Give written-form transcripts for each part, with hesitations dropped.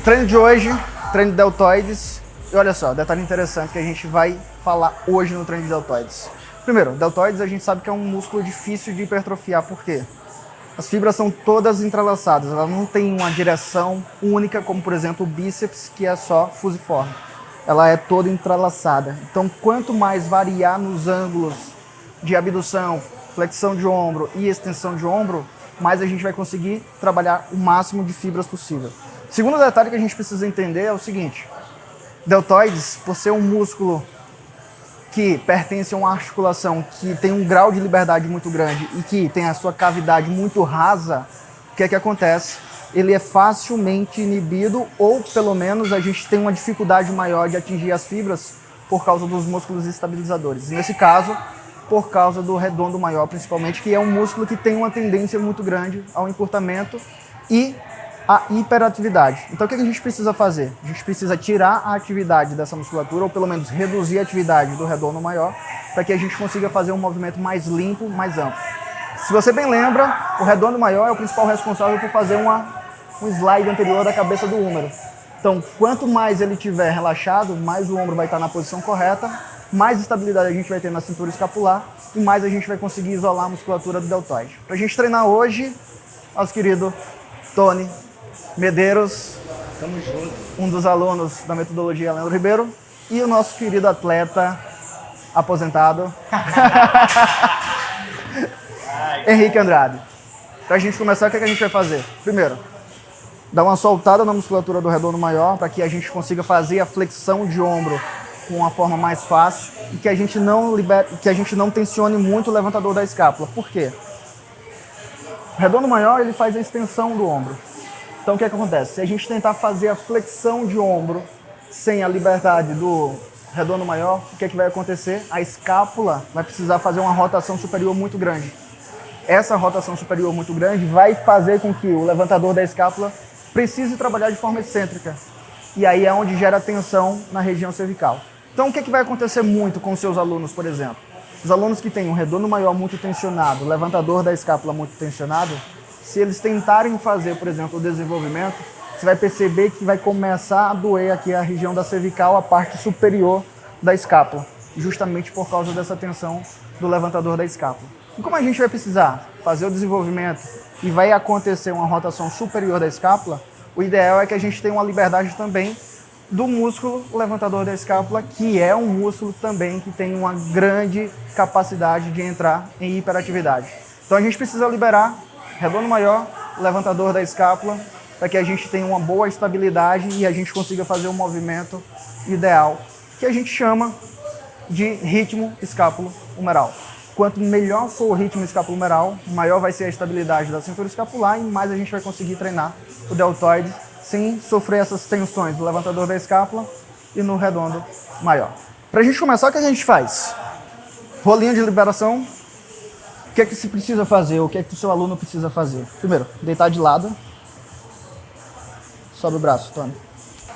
Treino de hoje, treino de deltoides. E olha só, detalhe interessante que a gente vai falar hoje no treino de deltoides. Primeiro, deltoides a gente sabe que é um músculo difícil de hipertrofiar, por quê? As fibras são todas entrelaçadas, elas não têm uma direção única, como por exemplo o bíceps, que é só fusiforme. Ela é toda entrelaçada. Então, quanto mais variar nos ângulos de abdução, flexão de ombro e extensão de ombro, mais a gente vai conseguir trabalhar o máximo de fibras possível. Segundo detalhe que a gente precisa entender é o seguinte: deltoides, por ser um músculo que pertence a uma articulação que tem um grau de liberdade muito grande e que tem a sua cavidade muito rasa, o que é que acontece? Ele é facilmente inibido, ou pelo menos a gente tem uma dificuldade maior de atingir as fibras por causa dos músculos estabilizadores. Nesse caso, por causa do redondo maior, principalmente, que é um músculo que tem uma tendência muito grande ao encurtamento e à hiperatividade. Então o que a gente precisa fazer? A gente precisa tirar a atividade dessa musculatura, ou pelo menos reduzir a atividade do redondo maior, para que a gente consiga fazer um movimento mais limpo, mais amplo. Se você bem lembra, o redondo maior é o principal responsável por fazer um slide anterior da cabeça do húmero. Então, quanto mais ele estiver relaxado, mais o ombro vai estar na posição correta, mais estabilidade a gente vai ter na cintura escapular e mais a gente vai conseguir isolar a musculatura do deltoide. Para a gente treinar hoje, nosso querido Tony Medeiros, tamo junto, um dos alunos da metodologia Leandro Ribeiro, e o nosso querido atleta aposentado, Henrique Andrade. Para a gente começar, o que a gente vai fazer? Primeiro, dar uma soltada na musculatura do redondo maior para que a gente consiga fazer a flexão de ombro com uma forma mais fácil e que a gente não tensione muito o levantador da escápula. Por quê? O redondo maior ele faz a extensão do ombro. Então o que é que acontece? Se a gente tentar fazer a flexão de ombro sem a liberdade do redondo maior, o que é que vai acontecer? A escápula vai precisar fazer uma rotação superior muito grande. Essa rotação superior muito grande vai fazer com que o levantador da escápula precise trabalhar de forma excêntrica. E aí é onde gera tensão na região cervical. Então o que é que vai acontecer muito com os seus alunos, por exemplo? Os alunos que têm um redondo maior muito tensionado, o levantador da escápula muito tensionado, se eles tentarem fazer, por exemplo, o desenvolvimento, você vai perceber que vai começar a doer aqui a região da cervical, a parte superior da escápula, justamente por causa dessa tensão do levantador da escápula. E como a gente vai precisar fazer o desenvolvimento e vai acontecer uma rotação superior da escápula, o ideal é que a gente tenha uma liberdade também do músculo levantador da escápula, que é um músculo também que tem uma grande capacidade de entrar em hiperatividade. Então a gente precisa liberar redondo maior, levantador da escápula, para que a gente tenha uma boa estabilidade e a gente consiga fazer um movimento ideal, que a gente chama de ritmo escápulo-humeral. Quanto melhor for o ritmo escapulo-humeral, maior vai ser a estabilidade da cintura escapular e mais a gente vai conseguir treinar o deltoide sem sofrer essas tensões do levantador da escápula e no redondo maior. Para a gente começar, o que a gente faz? Rolinho de liberação. O que é que se precisa fazer? O que é que o seu aluno precisa fazer? Primeiro, deitar de lado. Sobe o braço, Tony.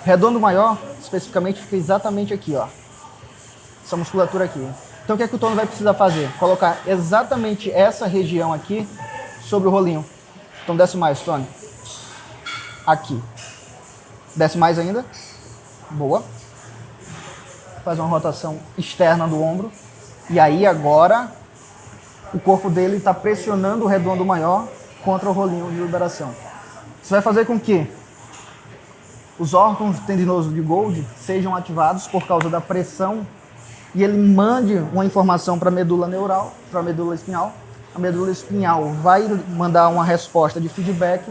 Redondo maior, especificamente, fica exatamente aqui, ó. Essa musculatura aqui. Então o que é que o Tony vai precisar fazer? Colocar exatamente essa região aqui sobre o rolinho. Então desce mais, Tony. Aqui. Desce mais ainda. Boa. Faz uma rotação externa do ombro. E aí agora o corpo dele está pressionando o redondo maior contra o rolinho de liberação. Isso vai fazer com que os órgãos tendinosos de Golgi sejam ativados por causa da pressão e ele mande uma informação para a medula neural, para a medula espinhal. A medula espinhal vai mandar uma resposta de feedback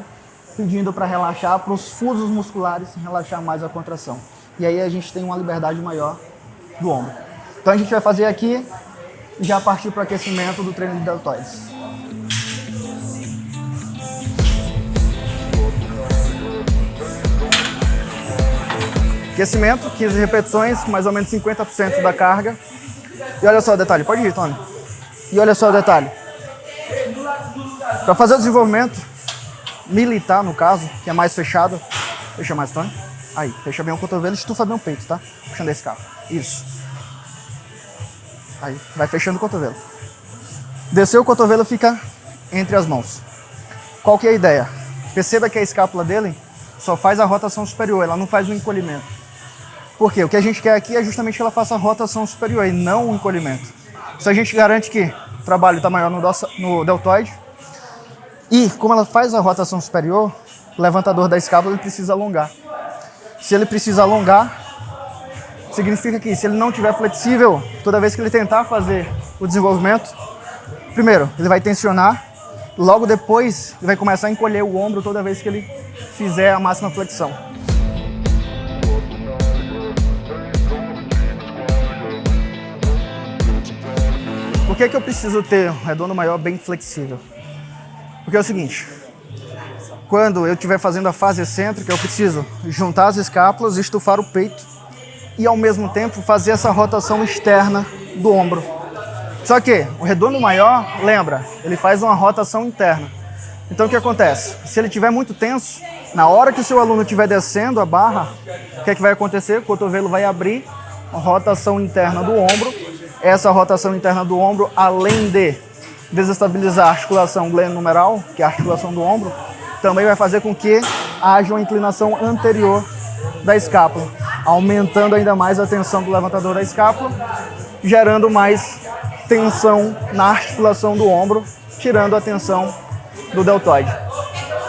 pedindo para relaxar, para os fusos musculares relaxar mais a contração. E aí a gente tem uma liberdade maior do ombro. Então a gente vai fazer aqui e já partir para o aquecimento do treino de deltoides. Aquecimento, 15 repetições, mais ou menos 50% da carga. E olha só o detalhe, pode ir, Tony. E olha só o detalhe. Para fazer o desenvolvimento militar, no caso, que é mais fechado, fecha mais, Tony. Aí, fecha bem o cotovelo e estufa bem o peito, tá? Puxando esse cabo. Isso. Aí, vai fechando o cotovelo. Desceu o cotovelo, fica entre as mãos. Qual que é a ideia? Perceba que a escápula dele só faz a rotação superior, ela não faz o encolhimento. Por quê? O que a gente quer aqui é justamente que ela faça a rotação superior e não o encolhimento. Se a gente garante que o trabalho está maior no deltoide, e como ela faz a rotação superior, o levantador da escápula ele precisa alongar. Se ele precisa alongar, significa que se ele não estiver flexível, toda vez que ele tentar fazer o desenvolvimento, primeiro, ele vai tensionar, logo depois ele vai começar a encolher o ombro toda vez que ele fizer a máxima flexão. Por que eu preciso ter um redondo maior bem flexível? Porque é o seguinte, quando eu estiver fazendo a fase excêntrica, eu preciso juntar as escápulas, estufar o peito e ao mesmo tempo fazer essa rotação externa do ombro. Só que o redondo maior, lembra, ele faz uma rotação interna. Então o que acontece? Se ele estiver muito tenso, na hora que o seu aluno estiver descendo a barra, o que é que vai acontecer? O cotovelo vai abrir, a rotação interna do ombro. Essa rotação interna do ombro, além de desestabilizar a articulação glenohumeral, que é a articulação do ombro, também vai fazer com que haja uma inclinação anterior da escápula, aumentando ainda mais a tensão do levantador da escápula, gerando mais tensão na articulação do ombro, tirando a tensão do deltoide.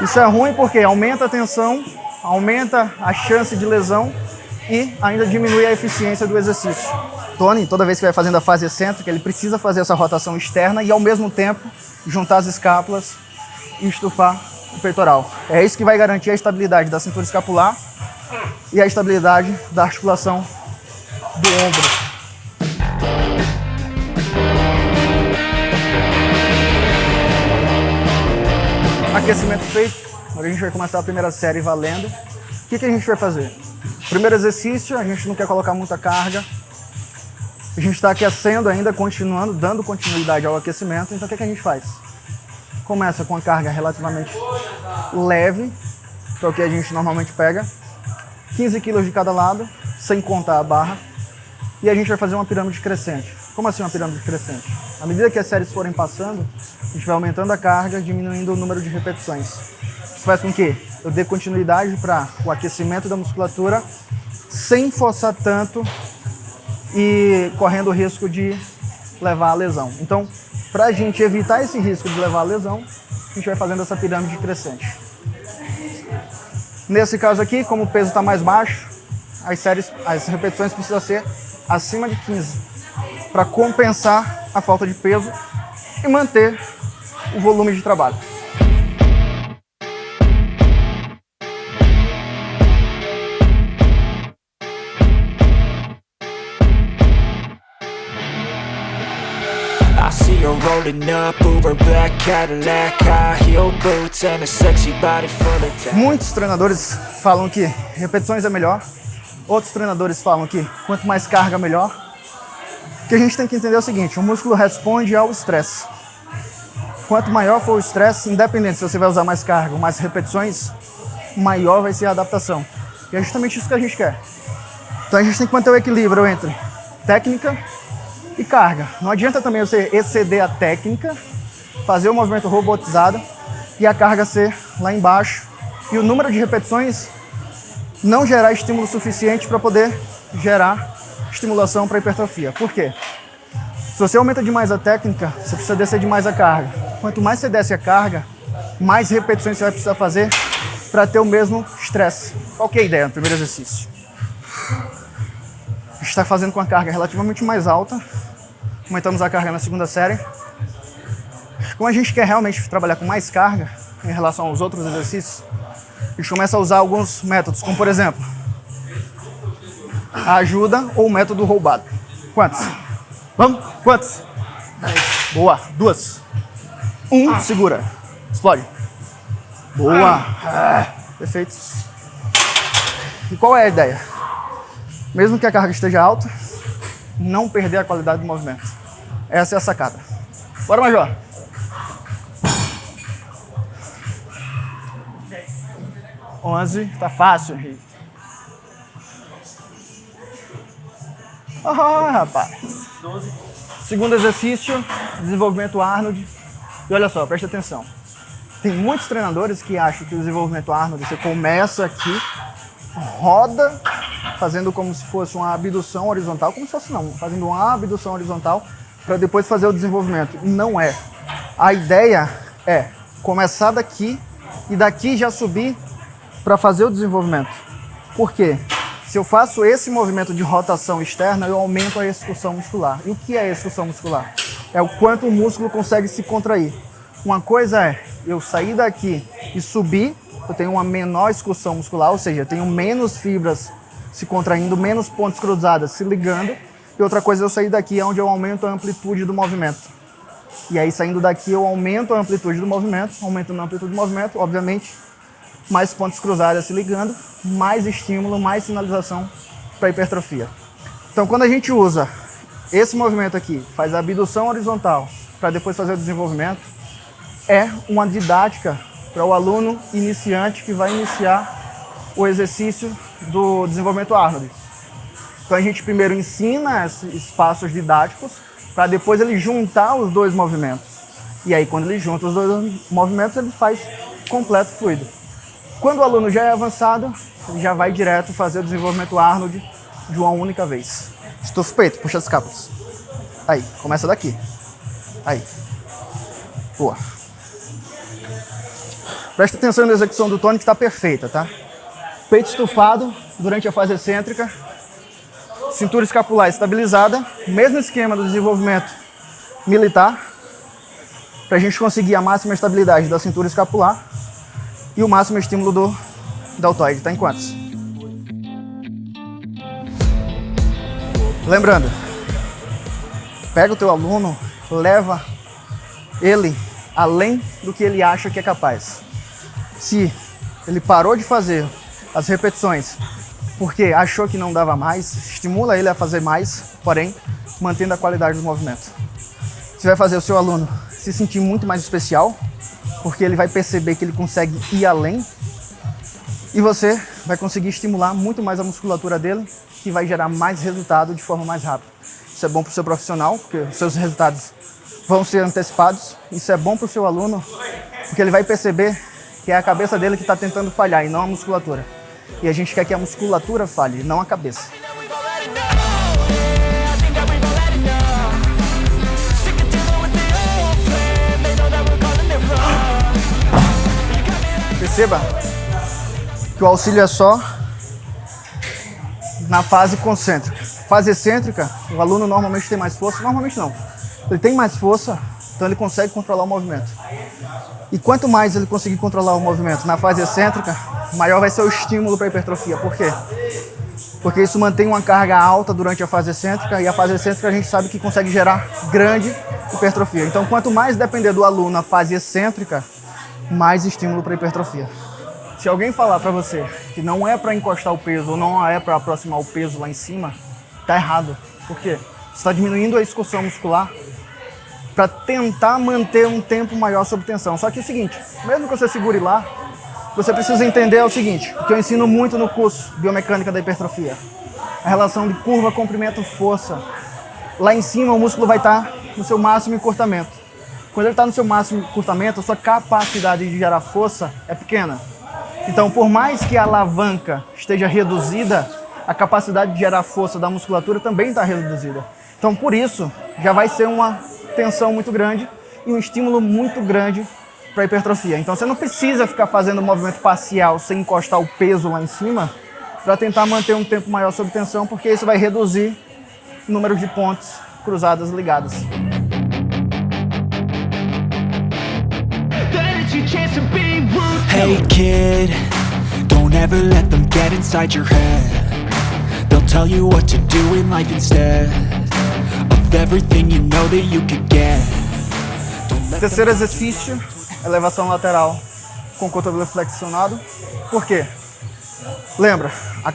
Isso é ruim porque aumenta a tensão, aumenta a chance de lesão e ainda diminui a eficiência do exercício. Tony, toda vez que vai fazendo a fase excêntrica, ele precisa fazer essa rotação externa e ao mesmo tempo juntar as escápulas e estufar o peitoral. É isso que vai garantir a estabilidade da cintura escapular e a estabilidade da articulação do ombro. Aquecimento feito, agora a gente vai começar a primeira série valendo. O que a gente vai fazer? Primeiro exercício, a gente não quer colocar muita carga. A gente está aquecendo ainda, continuando, dando continuidade ao aquecimento. Então o que a gente faz? Começa com a carga relativamente leve, que é o que a gente normalmente pega. 15 kg de cada lado, sem contar a barra. E a gente vai fazer uma pirâmide crescente. Como assim uma pirâmide crescente? À medida que as séries forem passando, a gente vai aumentando a carga, diminuindo o número de repetições. Isso faz com que eu dê continuidade para o aquecimento da musculatura sem forçar tanto e correndo o risco de levar a lesão. Então, para a gente evitar esse risco de levar a lesão, a gente vai fazendo essa pirâmide crescente. Nesse caso aqui, como o peso está mais baixo, as repetições precisam ser acima de 15, para compensar a falta de peso e manter o volume de trabalho. Muitos treinadores falam que repetições é melhor, outros treinadores falam que quanto mais carga melhor. O que a gente tem que entender é o seguinte, o músculo responde ao estresse. Quanto maior for o estresse, independente se você vai usar mais carga ou mais repetições, maior vai ser a adaptação. E é justamente isso que a gente quer. Então a gente tem que manter o equilíbrio entre técnica e carga. Não adianta também você exceder a técnica, fazer o movimento robotizado e a carga ser lá embaixo e o número de repetições não gerar estímulo suficiente para poder gerar estimulação para hipertrofia. Por quê? Se você aumenta demais a técnica, você precisa descer demais a carga. Quanto mais você desce a carga, mais repetições você vai precisar fazer para ter o mesmo estresse. Qual que é a ideia no primeiro exercício? A gente está fazendo com a carga relativamente mais alta. Aumentamos a carga na segunda série. Como a gente quer realmente trabalhar com mais carga em relação aos outros exercícios, a gente começa a usar alguns métodos, como por exemplo, a ajuda ou o método roubado. Quantos? Vamos? Quantos? 10. Boa. 2. 1. Segura. Explode. Boa. Perfeito. E qual é a ideia? Mesmo que a carga esteja alta, não perder a qualidade do movimento. Essa é a sacada. Bora, Major. 11. Tá fácil, Henrique. Rapaz. 12. Segundo exercício, desenvolvimento Arnold. E olha só, presta atenção. Tem muitos treinadores que acham que o desenvolvimento Arnold, você começa aqui, roda, fazendo como se fosse uma abdução horizontal, como se fosse não, fazendo uma abdução horizontal, para depois fazer o desenvolvimento. Não é. A ideia é começar daqui e daqui já subir para fazer o desenvolvimento. Por quê? Se eu faço esse movimento de rotação externa, eu aumento a excursão muscular. E o que é a excursão muscular? É o quanto o músculo consegue se contrair. Uma coisa é eu sair daqui e subir, eu tenho uma menor excursão muscular, ou seja, eu tenho menos fibras se contraindo, menos pontes cruzadas se ligando. E outra coisa é eu sair daqui, onde eu aumento a amplitude do movimento. E aí, saindo daqui, eu aumento a amplitude do movimento. Aumentando a amplitude do movimento, obviamente, mais pontes cruzadas se ligando, mais estímulo, mais sinalização para hipertrofia. Então, quando a gente usa esse movimento aqui, faz a abdução horizontal para depois fazer o desenvolvimento, é uma didática para o aluno iniciante que vai iniciar o exercício do desenvolvimento Arnold. Então, a gente primeiro ensina esses passos didáticos para depois ele juntar os dois movimentos. E aí, quando ele junta os dois movimentos, ele faz completo fluido. Quando o aluno já é avançado, ele já vai direto fazer o desenvolvimento Arnold de uma única vez. Estufa o peito, puxa as cápulas. Aí, começa daqui. Aí. Boa. Presta atenção na execução do Tony, que está perfeita, tá? Peito estufado durante a fase excêntrica. Cintura escapular estabilizada. Mesmo esquema do desenvolvimento militar. Para a gente conseguir a máxima estabilidade da cintura escapular. E o máximo estímulo do deltoide. Tá em quantos? Lembrando, pega o teu aluno, leva ele além do que ele acha que é capaz. Se ele parou de fazer as repetições porque achou que não dava mais, estimula ele a fazer mais, porém, mantendo a qualidade do movimento. Você vai fazer o seu aluno se sentir muito mais especial, porque ele vai perceber que ele consegue ir além, e você vai conseguir estimular muito mais a musculatura dele, que vai gerar mais resultado de forma mais rápida. Isso é bom para o seu profissional, porque os seus resultados vão ser antecipados. Isso é bom para o seu aluno, porque ele vai perceber que é a cabeça dele que está tentando falhar e não a musculatura. E a gente quer que a musculatura falhe, não a cabeça. Perceba que o auxílio é só na fase concêntrica. Fase excêntrica, o aluno normalmente tem mais força. Normalmente não. Ele tem mais força, então ele consegue controlar o movimento. E quanto mais ele conseguir controlar o movimento na fase excêntrica, maior vai ser o estímulo para a hipertrofia. Por quê? Porque isso mantém uma carga alta durante a fase excêntrica, e a fase excêntrica a gente sabe que consegue gerar grande hipertrofia. Então, quanto mais depender do aluno na fase excêntrica, mais estímulo para hipertrofia. Se alguém falar para você que não é para encostar o peso ou não é para aproximar o peso lá em cima, tá errado. Por quê? Você está diminuindo a excursão muscular para tentar manter um tempo maior sob tensão. Só que é o seguinte, mesmo que você segure lá, você precisa entender o seguinte, o que eu ensino muito no curso Biomecânica da Hipertrofia. A relação de curva, comprimento, força. Lá em cima o músculo vai estar no seu máximo encurtamento. Quando ele está no seu máximo encurtamento, a sua capacidade de gerar força é pequena. Então, por mais que a alavanca esteja reduzida, a capacidade de gerar força da musculatura também está reduzida. Então, por isso, já vai ser uma tensão muito grande e um estímulo muito grande para a hipertrofia. Então, você não precisa ficar fazendo movimento parcial sem encostar o peso lá em cima para tentar manter um tempo maior sob tensão, porque isso vai reduzir o número de pontes cruzadas ligadas. Hey kid, don't ever let them get inside your head. They'll tell you what to do in life instead of everything you know that you could get. Terceiro exercício, elevação lateral com cotovelo flexionado. Por quê? Lembra, a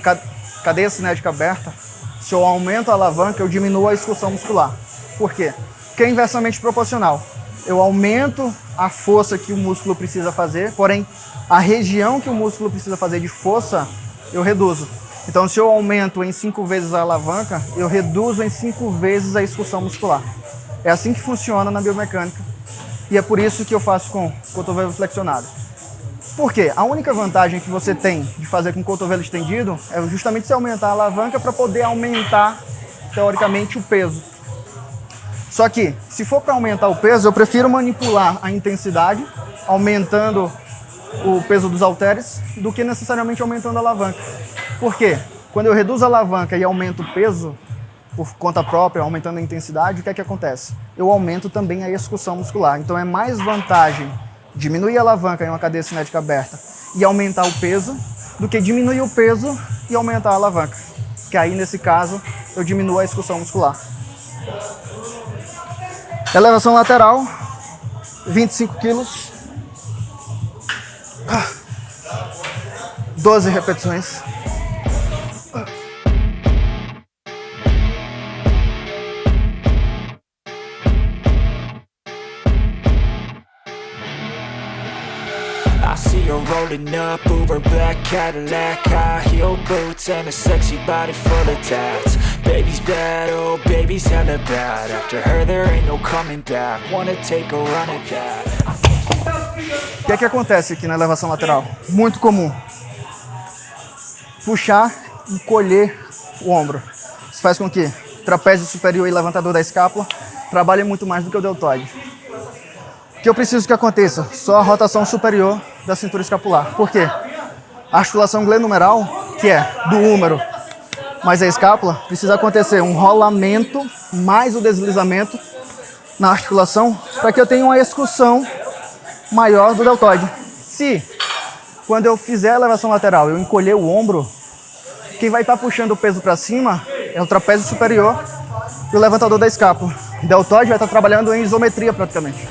cadeia cinética aberta, se eu aumento a alavanca, eu diminuo a excursão muscular. Por quê? Porque é inversamente proporcional. Eu aumento a força que o músculo precisa fazer, porém, a região que o músculo precisa fazer de força, eu reduzo. Então, se eu aumento em 5 vezes a alavanca, eu reduzo em 5 vezes a excursão muscular. É assim que funciona na biomecânica E é por isso que eu faço com o cotovelo flexionado. Por quê? A única vantagem que você tem de fazer com o cotovelo estendido é justamente você aumentar a alavanca para poder aumentar, teoricamente, o peso. Só que, se for para aumentar o peso, eu prefiro manipular a intensidade, aumentando o peso dos halteres, do que necessariamente aumentando a alavanca. Por quê? Quando eu reduzo a alavanca e aumento o peso, por conta própria, aumentando a intensidade, o que é que acontece? Eu aumento também a execução muscular. Então é mais vantagem diminuir a alavanca em uma cadeia cinética aberta e aumentar o peso, do que diminuir o peso e aumentar a alavanca. Que aí, nesse caso, eu diminuo a execução muscular. Elevação lateral, 25 quilos. 12 repetições. I see you rolling up, Uber black Cadillac, high heel boots and a sexy body full of tats. Baby's bad, oh baby's hella bad. After her there ain't no coming back. Wanna take a run at that. O que é que acontece aqui na elevação lateral? Muito comum. Puxar e encolher o ombro. Isso faz com que o trapézio superior e levantador da escápula trabalhem muito mais do que o deltoide. O que eu preciso que aconteça? Só a rotação superior da cintura escapular. Por quê? A articulação glenohumeral, que é do húmero mais a escápula, precisa acontecer um rolamento mais o deslizamento na articulação para que eu tenha uma execução maior do deltoide. Se, quando eu fizer a elevação lateral, eu encolher o ombro, quem vai estar puxando o peso para cima é o trapézio superior e o levantador da escápula. O deltoide vai estar trabalhando em isometria praticamente.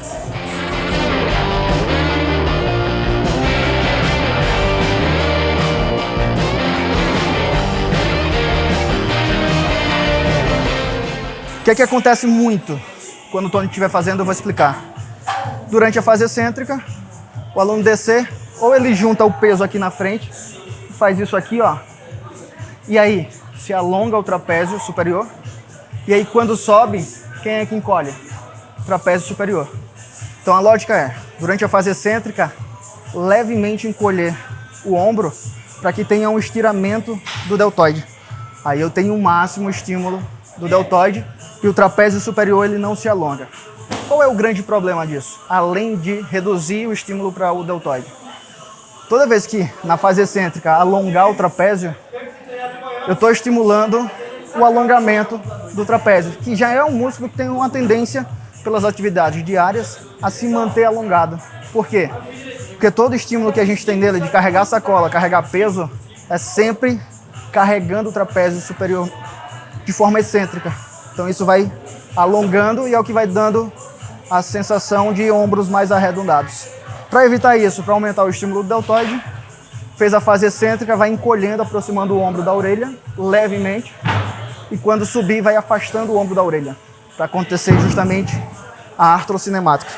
O que é que acontece muito quando o Tony estiver fazendo, eu vou explicar. Durante a fase excêntrica, o aluno descer, ou ele junta o peso aqui na frente, faz isso aqui, ó, e aí se alonga o trapézio superior, e aí quando sobe, quem é que encolhe? O trapézio superior. Então a lógica é, durante a fase excêntrica, levemente encolher o ombro para que tenha um estiramento do deltoide. Aí eu tenho o máximo estímulo do deltoide e o trapézio superior ele não se alonga. Qual é o grande problema disso? Além de reduzir o estímulo para o deltoide. Toda vez que na fase excêntrica alongar o trapézio, eu estou estimulando o alongamento do trapézio, que já é um músculo que tem uma tendência, pelas atividades diárias, a se manter alongado. Por quê? Porque todo estímulo que a gente tem nele de carregar sacola, carregar peso, é sempre carregando o trapézio superior de forma excêntrica. Então isso vai alongando e é o que vai dando a sensação de ombros mais arredondados. Para evitar isso, para aumentar o estímulo do deltoide, fez a fase excêntrica, vai encolhendo, aproximando o ombro da orelha, levemente, e quando subir, vai afastando o ombro da orelha, para acontecer justamente a artrocinemática.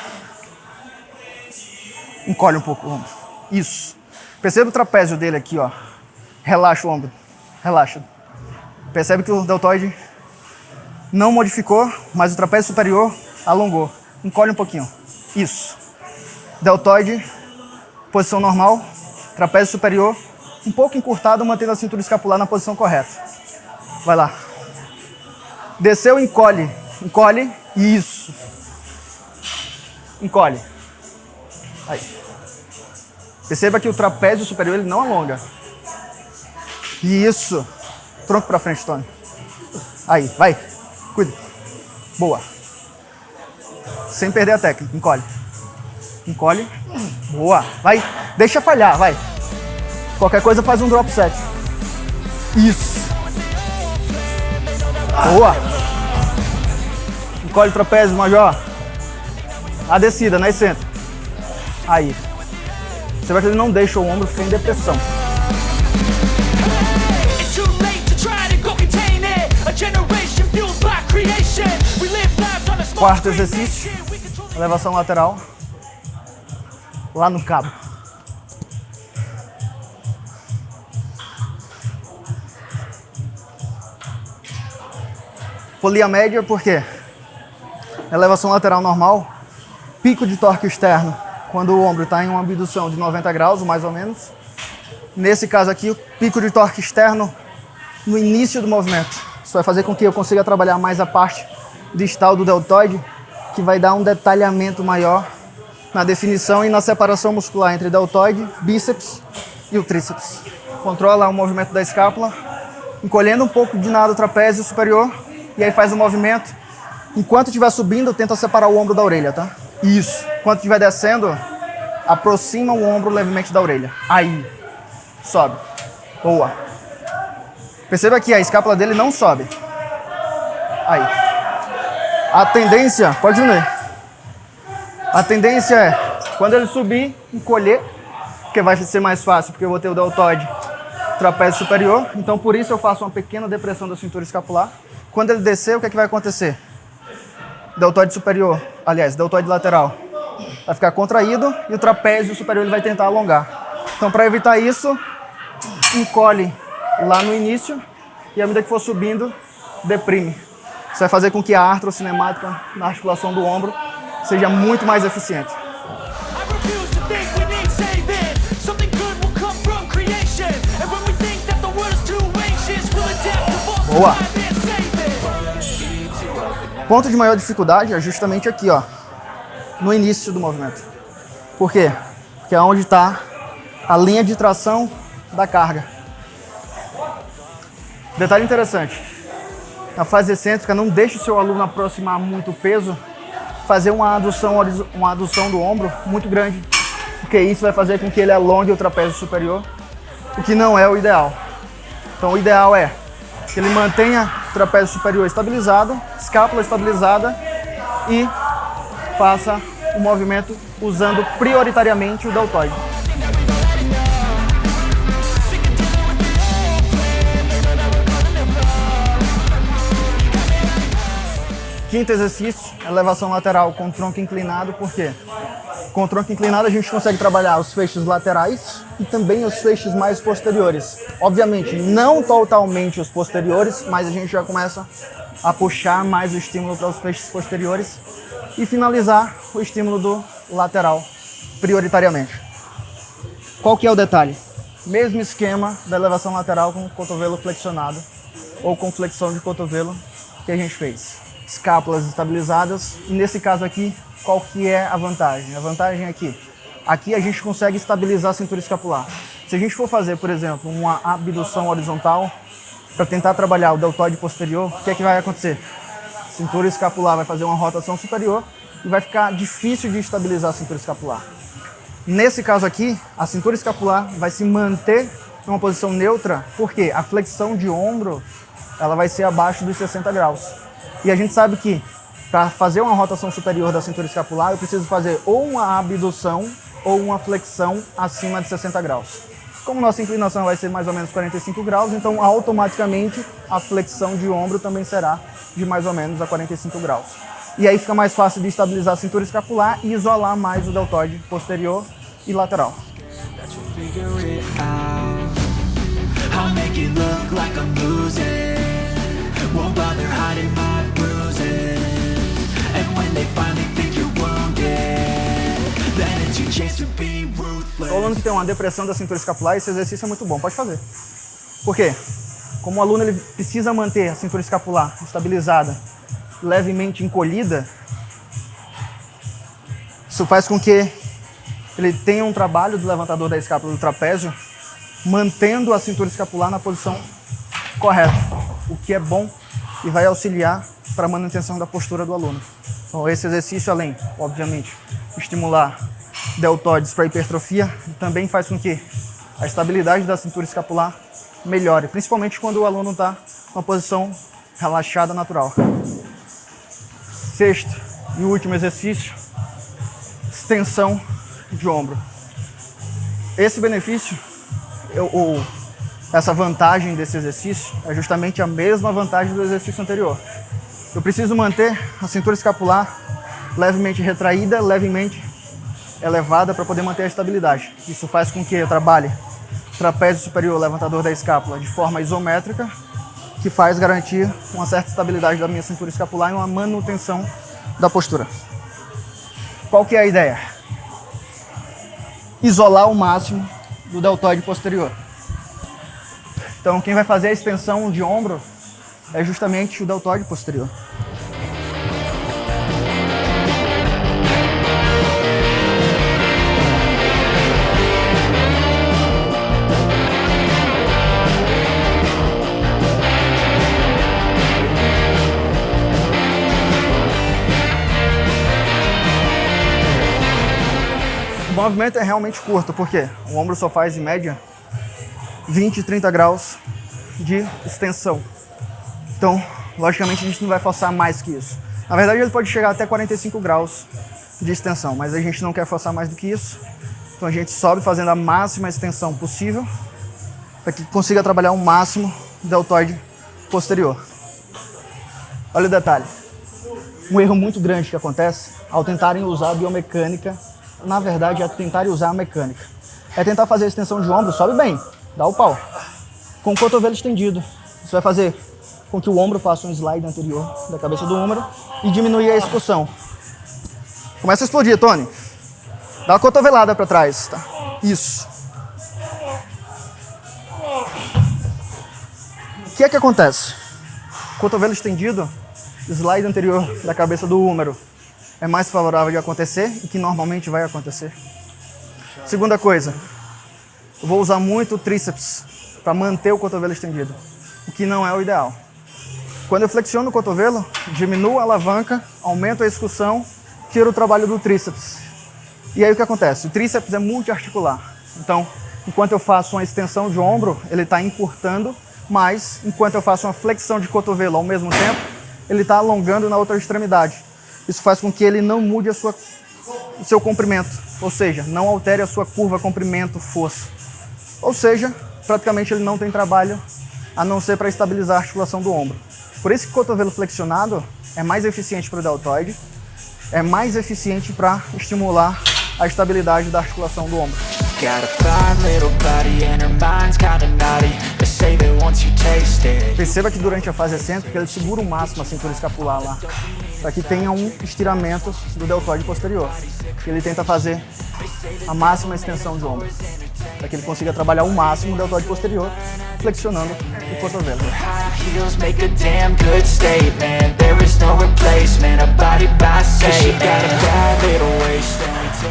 Encolhe um pouco o ombro. Isso. Perceba o trapézio dele aqui, ó. Relaxa o ombro. Relaxa. Percebe que o deltoide não modificou, mas o trapézio superior alongou. Encolhe um pouquinho. Isso. Deltoide, posição normal. Trapézio superior, um pouco encurtado, mantendo a cintura escapular na posição correta. Vai lá. Desceu, encolhe. Encolhe. Isso. Encolhe. Aí. Perceba que o trapézio superior ele não alonga. Isso. Tronco pra frente, Tony. Aí, vai. Cuida. Boa. Sem perder a técnica. Encolhe. Encolhe. Boa. Vai. Deixa falhar, vai. Qualquer coisa faz um drop set. Isso. Boa. Encolhe o trapézio, major. A descida, na excêntrica. Aí. Você vai que ele não deixa o ombro ficar em depressão. Quarto exercício. Elevação lateral. Lá no cabo. Polia média, por quê? Elevação lateral normal, pico de torque externo quando o ombro está em uma abdução de 90 graus, mais ou menos. Nesse caso aqui, o pico de torque externo no início do movimento. Isso vai fazer com que eu consiga trabalhar mais a parte distal do deltoide, que vai dar um detalhamento maior na definição e na separação muscular entre deltoide, bíceps e o tríceps. Controla o movimento da escápula, encolhendo um pouco de nada o trapézio superior, e aí faz o movimento. Enquanto estiver subindo, tenta separar o ombro da orelha, tá? Isso. Enquanto estiver descendo, aproxima o ombro levemente da orelha. Aí. Sobe. Boa. Perceba que a escápula dele não sobe. Aí. A tendência, pode diminuir. A tendência é, quando ele subir, encolher, porque vai ser mais fácil, porque eu vou ter o deltoide trapézio superior. Então, por isso eu faço uma pequena depressão da cintura escapular. Quando ele descer, o que é que vai acontecer? Deltoide superior, aliás, deltoide lateral, vai ficar contraído e o trapézio superior ele vai tentar alongar. Então, para evitar isso, encolhe lá no início e à medida que for subindo, deprime. Isso vai fazer com que a artrocinemática na articulação do ombro seja muito mais eficiente. Boa! Ponto de maior dificuldade é justamente aqui, ó, no início do movimento. Por quê? Porque é onde está a linha de tração da carga. Detalhe interessante, na fase excêntrica, não deixe o seu aluno aproximar muito o peso, fazer uma adução do ombro muito grande, porque isso vai fazer com que ele alongue o trapézio superior, o que não é o ideal. Então o ideal é que ele mantenha o trapézio superior estabilizado, escápula estabilizada e faça o movimento usando prioritariamente o deltoide. Quinto exercício, elevação lateral com tronco inclinado. Por quê? Com o tronco inclinado a gente consegue trabalhar os feixes laterais e também os feixes mais posteriores. Obviamente, não totalmente os posteriores, mas a gente já começa a puxar mais o estímulo para os feixes posteriores e finalizar o estímulo do lateral, prioritariamente. Qual que é o detalhe? Mesmo esquema da elevação lateral com o cotovelo flexionado ou com flexão de cotovelo que a gente fez. Escápulas estabilizadas, e nesse caso aqui, qual que é a vantagem? A vantagem é que aqui a gente consegue estabilizar a cintura escapular. Se a gente for fazer, por exemplo, uma abdução horizontal, para tentar trabalhar o deltoide posterior, o que é que vai acontecer? A cintura escapular vai fazer uma rotação superior e vai ficar difícil de estabilizar a cintura escapular. Nesse caso aqui, a cintura escapular vai se manter em uma posição neutra, porque a flexão de ombro ela vai ser abaixo dos 60 graus. E a gente sabe que para fazer uma rotação superior da cintura escapular, eu preciso fazer ou uma abdução ou uma flexão acima de 60 graus. Como nossa inclinação vai ser mais ou menos 45 graus, então automaticamente a flexão de ombro também será de mais ou menos a 45 graus. E aí fica mais fácil de estabilizar a cintura escapular e isolar mais o deltoide posterior e lateral. O aluno que tem uma depressão da cintura escapular, esse exercício é muito bom, pode fazer. Por quê? Como o aluno ele precisa manter a cintura escapular estabilizada, levemente encolhida, isso faz com que ele tenha um trabalho do levantador da escápula do trapézio, mantendo a cintura escapular na posição correta, o que é bom e vai auxiliar para a manutenção da postura do aluno. Então esse exercício, além, obviamente, de estimular deltoides para hipertrofia, também faz com que a estabilidade da cintura escapular melhore, principalmente quando o aluno está numa posição relaxada natural. Sexto e último exercício, extensão de ombro. Esse benefício, essa vantagem desse exercício é justamente a mesma vantagem do exercício anterior. Eu preciso manter a cintura escapular levemente retraída, levemente elevada para poder manter a estabilidade. Isso faz com que eu trabalhe trapézio superior, levantador da escápula de forma isométrica, que faz garantir uma certa estabilidade da minha cintura escapular e uma manutenção da postura. Qual que é a ideia? Isolar o máximo do deltoide posterior. Então, quem vai fazer a extensão de ombro é justamente o deltoide posterior. O movimento é realmente curto, porque o ombro só faz, em média, 20, 30 graus de extensão. Então, logicamente, a gente não vai forçar mais que isso. Na verdade, ele pode chegar até 45 graus de extensão, mas a gente não quer forçar mais do que isso. Então, a gente sobe fazendo a máxima extensão possível para que consiga trabalhar o máximo do deltoide posterior. Olha o detalhe. Um erro muito grande que acontece ao tentarem usar a biomecânica, na verdade, é tentarem usar a mecânica. É tentar fazer a extensão de ombro, sobe bem, dá o pau. Com o cotovelo estendido. Isso vai fazer com que o ombro faça um slide anterior da cabeça do ombro e diminuir a excursão. Começa a explodir, Tony. Dá uma cotovelada para trás, tá? Isso. O que é que acontece? Cotovelo estendido, slide anterior da cabeça do húmero é mais favorável de acontecer e que normalmente vai acontecer. Segunda coisa, eu vou usar muito o tríceps para manter o cotovelo estendido, o que não é o ideal. Quando eu flexiono o cotovelo, diminuo a alavanca, aumento a excursão, tiro o trabalho do tríceps. E aí o que acontece? O tríceps é multiarticular. Então, enquanto eu faço uma extensão de ombro, ele está encurtando, mas enquanto eu faço uma flexão de cotovelo ao mesmo tempo, ele está alongando na outra extremidade. Isso faz com que ele não mude o seu comprimento, ou seja, não altere a sua curva, comprimento, força. Ou seja, praticamente ele não tem trabalho a não ser para estabilizar a articulação do ombro. Por isso que o cotovelo flexionado é mais eficiente para o deltoide, é mais eficiente para estimular a estabilidade da articulação do ombro. Perceba que durante a fase excêntrica ele segura o máximo a cintura escapular lá, para que tenha um estiramento do deltoide posterior. Ele tenta fazer a máxima extensão de ombro, para que ele consiga trabalhar o máximo o deltoide posterior, flexionando o cotovelo.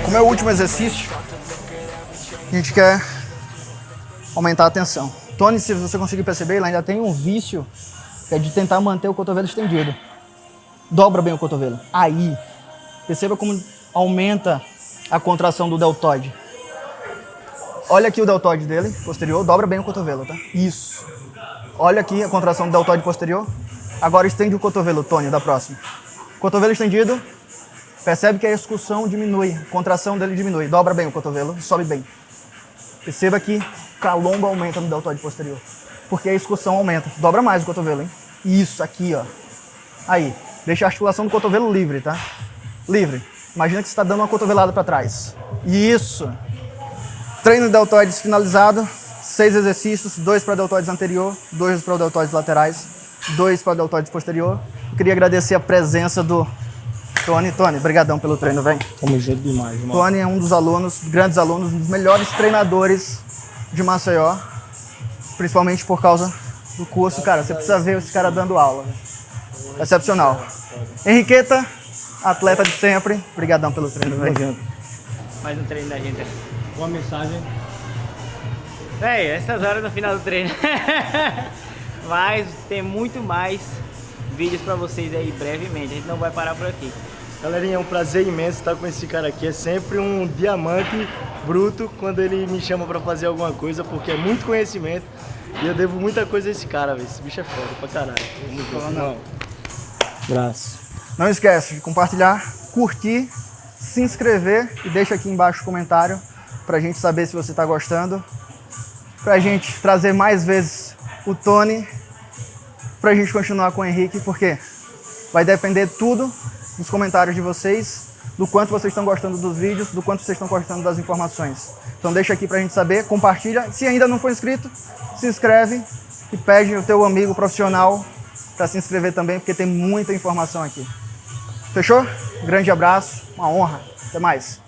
Como é o último exercício, a gente quer aumentar a tensão. Tony, se você conseguir perceber, ele ainda tem um vício, que é de tentar manter o cotovelo estendido. Dobra bem o cotovelo. Aí, perceba como aumenta a contração do deltoide. Olha aqui o deltoide dele, posterior, dobra bem o cotovelo, tá? Isso. Olha aqui a contração do deltoide posterior. Agora estende o cotovelo, Tony, da próxima. Cotovelo estendido, percebe que a excursão diminui, a contração dele diminui. Dobra bem o cotovelo e sobe bem. Perceba que a lomba aumenta no deltoide posterior, porque a excursão aumenta. Dobra mais o cotovelo, hein? Isso, aqui, ó. Aí, deixa a articulação do cotovelo livre, tá? Livre. Imagina que você está dando uma cotovelada para trás. Isso. Treino de deltoides finalizado. 6 exercícios, 2 para deltoides anterior, 2 para deltoides laterais, 2 para deltoides posterior. Eu queria agradecer a presença do Tony. Tony, brigadão pelo treino, velho. Tamo junto demais, mano. Tony é um dos alunos, grandes alunos, um dos melhores treinadores de Maceió, principalmente por causa do curso. Cara, você precisa ver esse cara dando aula, véio. Excepcional. Henriqueta, atleta de sempre, brigadão pelo treino, velho. Mais um treino da gente. Uma mensagem. Véi, essas horas no final do treino. Mas tem muito mais vídeos pra vocês aí brevemente, a gente não vai parar por aqui. Galerinha, é um prazer imenso estar com esse cara aqui. É sempre um diamante bruto quando ele me chama pra fazer alguma coisa, porque é muito conhecimento e eu devo muita coisa a esse cara, velho. Esse bicho é foda pra caralho. Não. Braço. Não esquece de compartilhar, curtir, se inscrever e deixa aqui embaixo o comentário pra gente saber se você tá gostando, pra gente trazer mais vezes o Tony, pra gente continuar com o Henrique, porque vai depender tudo nos comentários de vocês, do quanto vocês estão gostando dos vídeos, do quanto vocês estão gostando das informações. Então deixa aqui pra gente saber, compartilha. Se ainda não for inscrito, se inscreve e pede o teu amigo profissional para se inscrever também, porque tem muita informação aqui. Fechou? Grande abraço, uma honra. Até mais.